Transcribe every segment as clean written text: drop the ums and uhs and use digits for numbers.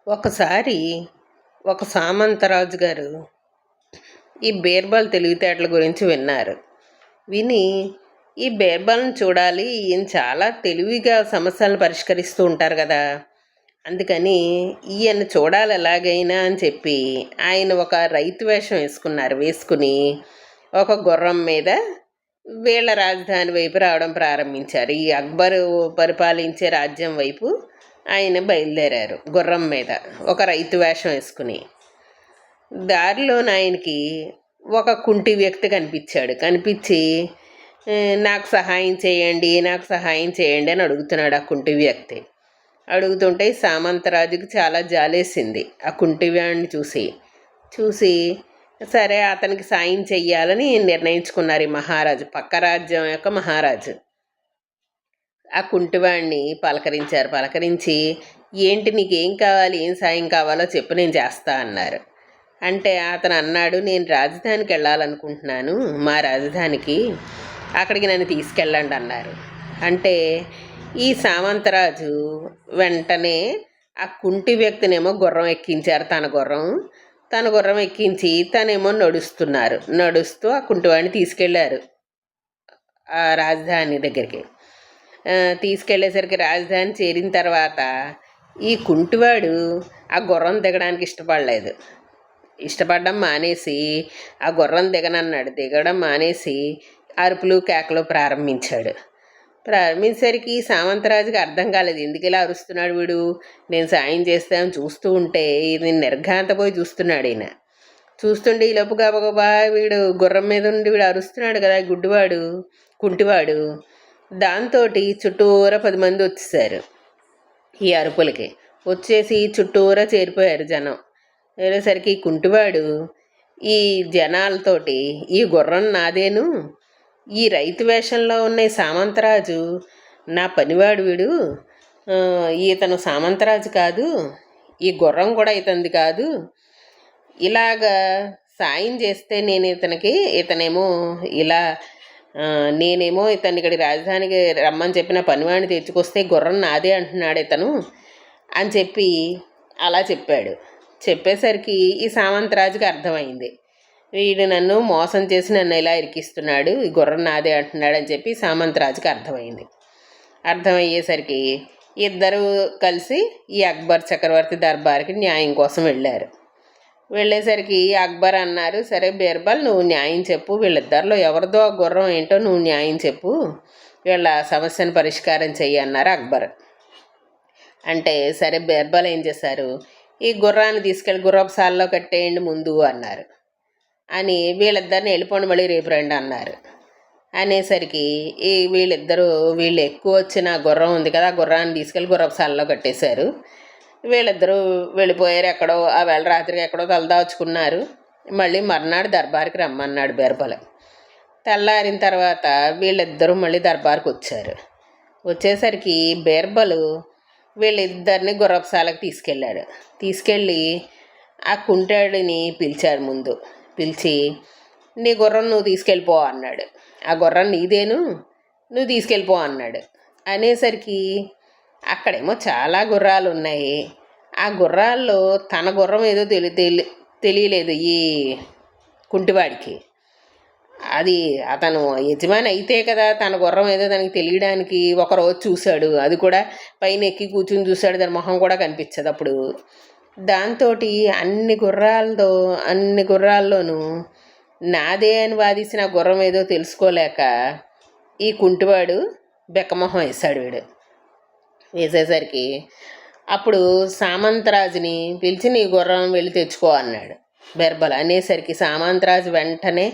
ఒకసారి ఒక సామంతరాజు గారు ఈ బీర్బల్ తెలివితేటల గురించి విన్నారు. విని ఈ బీర్బల్ని చూడాలి, ఈయన చాలా తెలివిగా సమస్యలను పరిష్కరిస్తూ ఉంటారు కదా, అందుకని ఈయన చూడాలి ఎలాగైనా అని చెప్పి ఆయన ఒక రైతు వేషం వేసుకుని ఒక గుర్రం మీద వీళ్ళ రాజధాని వైపు రావడం ప్రారంభించారు. ఈ అక్బరు పరిపాలించే రాజ్యం వైపు ఆయన బయలుదేరారు గుర్రం మీద ఒక రైతు వేషం వేసుకుని. దారిలోన ఆయనకి ఒక కుంటి వ్యక్తి కనిపించి నాకు సహాయం చేయండి అని అడుగుతున్నాడు. ఆ కుంటి వ్యక్తి అడుగుతుంటే సామంతరాజుకి చాలా జాలేసింది ఆ కుంటివాడిని చూసి సరే అతనికి సాయం చెయ్యాలని నిర్ణయించుకున్నారు ఈ మహారాజు, పక్క రాజ్యం యొక్క మహారాజు. ఆ కుంటివాడిని పలకరించి ఏంటి నీకేం కావాలి, ఏం సాయం కావాలో చెప్పు, నేను చేస్తా అన్నారు. అంటే అతను అన్నాడు, నేను రాజధానికి వెళ్ళాలనుకుంటున్నాను, మా రాజధానికి, అక్కడికి నన్ను తీసుకెళ్ళండి అన్నారు. అంటే ఈ సామంతరాజు వెంటనే ఆ కుంటి వ్యక్తినేమో గుర్రం ఎక్కించారు. తన గుర్రం ఎక్కించి తనేమో నడుస్తూ ఆ కుంటివాడిని తీసుకెళ్ళారు ఆ రాజధాని దగ్గరికి. తీసుకెళ్ళేసరికి రాజధాని చేరిన తర్వాత ఈ కుంటివాడు ఆ గుర్రం దిగడానికి ఇష్టపడడం మానేసి ఆ గుర్రం దిగడం మానేసి అరుపులు కేకలు ప్రారంభించేసరికి సామంతరాజుకి అర్థం కాలేదు, ఎందుకు ఇలా అరుస్తున్నాడు వీడు, నేను సాయం చేస్తానని చూస్తూ ఉంటే ఇది నిర్ఘాంతపోయి చూస్తున్నాడు. ఈయన చూస్తుంటే ఈలోపు గబగబా వీడు గుర్రం మీద ఉండి వీడు అరుస్తున్నాడు కదా కుంటివాడు. దాంతో చుట్టూరా 10 మంది వచ్చేసారు. ఈ అరుపులకి వచ్చేసి చుట్టూరా చేరిపోయారు జనం. వెళ్ళేసరికి కుంటివాడు ఈ జనాలతోటి, ఈ గుర్రం నాదేను, ఈ రైతు వేషంలో ఉన్న సామంతరాజు నా పనివాడు, వీడు ఇతను సామంతరాజు కాదు, ఈ గుర్రం కూడా ఇతనిది కాదు, ఇలాగా సాయం చేస్తే నేనేమో ఇతన్ని ఇక్కడికి రాజధానికి రమ్మని చెప్పిన పనివాడిని తెచ్చుకొస్తే గుర్రం నాదే అంటున్నాడు ఇతను అని చెప్పి అలా చెప్పేసరికి ఈ సామంతరాజుకి అర్థమైంది, వీడు నన్ను మోసం చేసి నన్ను ఇలా ఇరికిస్తున్నాడు, ఈ గుర్రం నాదే అంటున్నాడు అని చెప్పి సామంతరాజుకి అర్థమయ్యేసరికి ఇద్దరు కలిసి ఈ అక్బర్ చక్రవర్తి దర్బార్కి న్యాయం కోసం వెళ్ళేసరికి అక్బర్ అన్నారు, సరే బీర్బల్ నువ్వు న్యాయం చెప్పు, వీళ్ళిద్దరిలో ఎవరిదో ఆ గుర్రం ఏంటో నువ్వు న్యాయం చెప్పు, వీళ్ళ సమస్యను పరిష్కారం చెయ్యి అన్నారు అక్బర్. అంటే సరే బీర్బల్ ఏం చేశారు, ఈ గుర్రాన్ని తీసుకెళ్ళి గుర్రపుసాలలో కట్టేయండి ముందు అన్నారు. అని వీళ్ళిద్దరిని వెళ్ళిపోండి, మళ్ళీ రేపు రండి అన్నారు. అనేసరికి వీళ్ళు ఎక్కువ వచ్చిన గుర్రం ఉంది కదా, ఆ గుర్రాన్ని తీసుకెళ్ళి గుర్రపుసాలలో కట్టేశారు. వీళ్ళిద్దరూ వెళ్ళిపోయారు ఎక్కడో, ఆ వేళ రాత్రికి ఎక్కడో తలదాచుకున్నారు. మళ్ళీ మర్నాడు దర్బార్కి రమ్మన్నాడు బీర్బల్. తెల్లారిన తర్వాత వీళ్ళిద్దరూ మళ్ళీ దర్బార్కి వచ్చేసరికి బీర్బల్ వీళ్ళిద్దరిని గుర్రపుసాలకు తీసుకెళ్ళి ఆ కుంటాడిని పిలిచాడు. ముందు పిలిచి నీ గుర్రం నువ్వు తీసుకెళ్ళిపో అన్నాడు. ఆ గుర్రం నీదేను, నువ్వు తీసుకెళ్ళిపో అన్నాడు. అనేసరికి అక్కడేమో చాలా గుర్రాలు ఉన్నాయి. ఆ గుర్రాల్లో తన గుర్రం ఏదో తెలియలేదు ఈ కుంటివాడికి. అది అతను యజమాని అయితే కదా తన గుర్రం ఏదో తనకి తెలియడానికి ఒకరోజు చూశాడు, అది కూడా పైన ఎక్కి కూర్చుని చూశాడు, దాని మొహం కూడా కనిపించదు అప్పుడు. దాంతో అన్ని గుర్రాల్లోనూ నాదే అని వాదిసిన గుర్రం ఏదో తెలుసుకోలేక ఈ కుంటివాడు బెక్కమొహం వేసేసరికి అప్పుడు సామంతరాజుని పిలిచి నీ గుర్రం వెళ్ళి తెచ్చుకో అన్నాడు బీర్బల్. అనేసరికి సామంతరాజు వెంటనే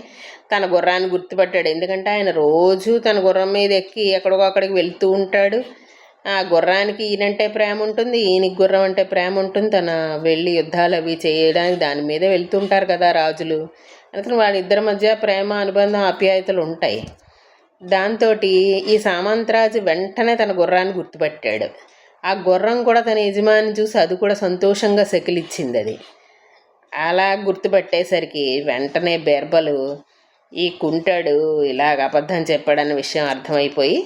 తన గుర్రాన్ని గుర్తుపట్టాడు. ఎందుకంటే ఆయన రోజు తన గుర్రం మీద ఎక్కి ఎక్కడికి వెళ్తూ ఉంటాడు. ఆ గుర్రానికి ఈయనంటే ప్రేమ ఉంటుంది, ఈయనకి గుర్రం అంటే ప్రేమ ఉంటుంది. తన వెళ్ళి యుద్ధాలు అవి చేయడానికి దాని మీదే వెళ్తుంటారు కదా రాజులు. అందుకని వాళ్ళిద్దరి మధ్య ప్రేమ, అనుబంధం, ఆప్యాయతలు ఉంటాయి. దాంతో ఈ సామంతరాజు వెంటనే తన గుర్రాన్ని గుర్తుపట్టాడు. ఆ గుర్రం కూడా తన యజమాని చూసి అది కూడా సంతోషంగా సెకిలిచ్చింది. అది అలా గుర్తుపట్టేసరికి వెంటనే బీర్బలు ఈ కుంటాడు ఇలాగ అబద్ధం చెప్పాడన్న విషయం అర్థమైపోయి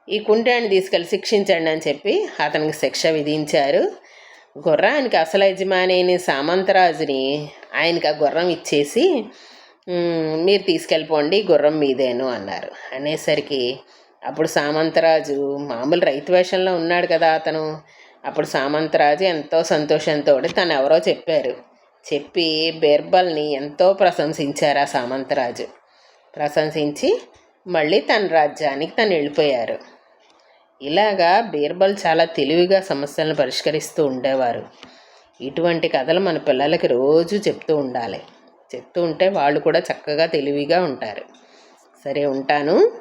ఈ కుంటాడిని తీసుకెళ్ళి శిక్షించండి అని చెప్పి అతనికి శిక్ష విధించారు. గుర్రానికి అసలు యజమాని అయిన సామంతరాజుని ఆయనకి ఆ గుర్రం ఇచ్చేసి మీరు తీసుకెళ్ళిపోండి గుర్రం మీదేను అన్నారు. అనేసరికి అప్పుడు సామంతరాజు మామూలు రైతు వేషంలో ఉన్నాడు కదా అతను. అప్పుడు సామంతరాజు ఎంతో సంతోషంతో తను ఎవరో చెప్పారు చెప్పి బీర్బల్ని ఎంతో ప్రశంసించారు. ఆ సామంతరాజు ప్రశంసించి మళ్ళీ తన రాజ్యానికి తను వెళ్ళిపోయారు. ఇలాగా బీర్బల్ చాలా తెలివిగా సమస్యలను పరిష్కరిస్తూ ఉండేవారు. ఇటువంటి కథలు మన పిల్లలకి రోజు చెప్తూ ఉండాలి. చెప్తూ ఉంటే వాళ్ళు కూడా చక్కగా తెలివిగా ఉంటారు. సరే, ఉంటాను.